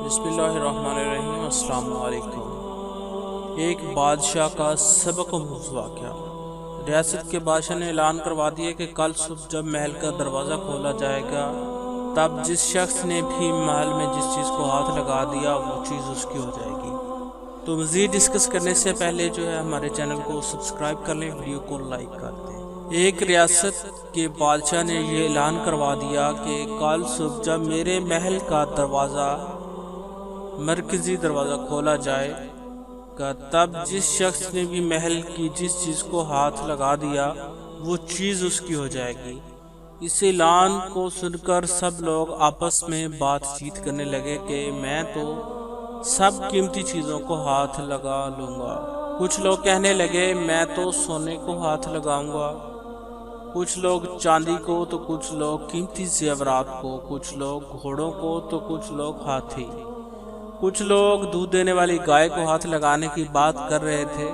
बिस्मिल्लाहिर्रहमानिर्रहीम। अस्सलाम वालेकुम। एक बादशाह का सबक वाक़या। रियासत के बादशाह ने ऐलान करवा दिया कि कल सुबह जब महल का दरवाज़ा खोला जाएगा तब जिस शख्स ने भी महल में जिस चीज़ को हाथ लगा दिया वो चीज़ उसकी हो जाएगी। तो मज़ीद डिस्कस करने से पहले जो है हमारे चैनल को सब्सक्राइब कर लें, वीडियो को लाइक कर दें। एक रियासत के बादशाह ने ये ऐलान करवा दिया कि कल सुबह जब मेरे महल का दरवाज़ा मरकज़ी दरवाज़ा खोला जाएगा तब जिस शख्स ने भी महल की जिस चीज़ को हाथ लगा दिया वो चीज़ उसकी हो जाएगी। इस ऐलान को सुनकर सब लोग आपस में बातचीत करने लगे कि मैं तो सब कीमती चीज़ों को हाथ लगा लूँगा। कुछ लोग कहने लगे मैं तो सोने को हाथ लगाऊंगा, कुछ लोग चांदी को, तो कुछ लोग कीमती ज़ेवरात को, कुछ लोग घोड़ों को, तो कुछ लोग हाथी, कुछ लोग दूध देने वाली गाय को हाथ लगाने की बात कर रहे थे।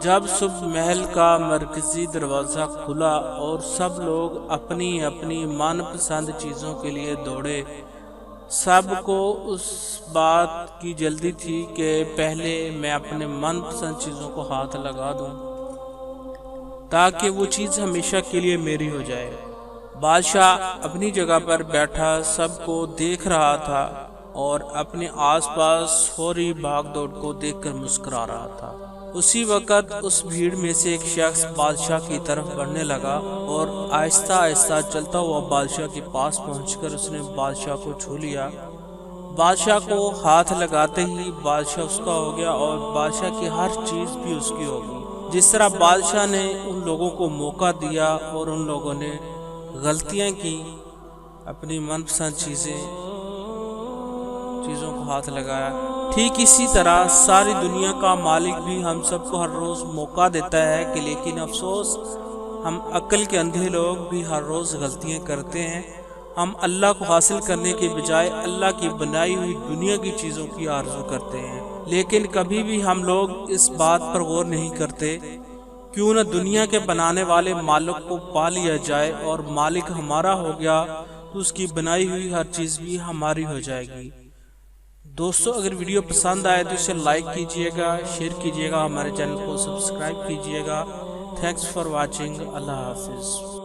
जब सुबह महल का मरकज़ी दरवाज़ा खुला और सब लोग अपनी अपनी मनपसंद चीज़ों के लिए दौड़े, सबको उस बात की जल्दी थी कि पहले मैं अपने मनपसंद चीज़ों को हाथ लगा दूं ताकि वो चीज़ हमेशा के लिए मेरी हो जाए। बादशाह अपनी जगह पर बैठा सबको देख रहा था और अपने आसपास हो रही भागदौड़ को देखकर मुस्कुरा रहा था। उसी वक़्त उस भीड़ में से एक शख्स बादशाह की तरफ बढ़ने लगा और आहिस्ता आहिस्ता चलता हुआ बादशाह के पास पहुंचकर उसने बादशाह को छू लिया। बादशाह को हाथ लगाते ही बादशाह उसका हो गया और बादशाह की हर चीज़ भी उसकी होगी। जिस तरह बादशाह ने उन लोगों को मौका दिया और उन लोगों ने गलतियां की, अपनी मनपसंद चीज़ों को हाथ लगाया, ठीक इसी तरह सारी दुनिया का मालिक भी हम सबको हर रोज़ मौका देता है कि लेकिन अफसोस हम अक्ल के अंधे लोग भी हर रोज़ गलतियां करते हैं। हम अल्लाह को हासिल करने के बजाय अल्लाह की बनाई हुई दुनिया की चीज़ों की आरज़ू करते हैं। लेकिन कभी भी हम लोग इस बात पर गौर नहीं करते क्यों न दुनिया के बनाने वाले मालिक को पा लिया जाए और मालिक हमारा हो गया तो उसकी बनाई हुई हर चीज़ भी हमारी हो जाएगी। दोस्तों, अगर वीडियो पसंद आए तो इसे लाइक कीजिएगा, शेयर कीजिएगा, हमारे चैनल को सब्सक्राइब कीजिएगा। Thanks for watching. अल्लाह हाफिज़।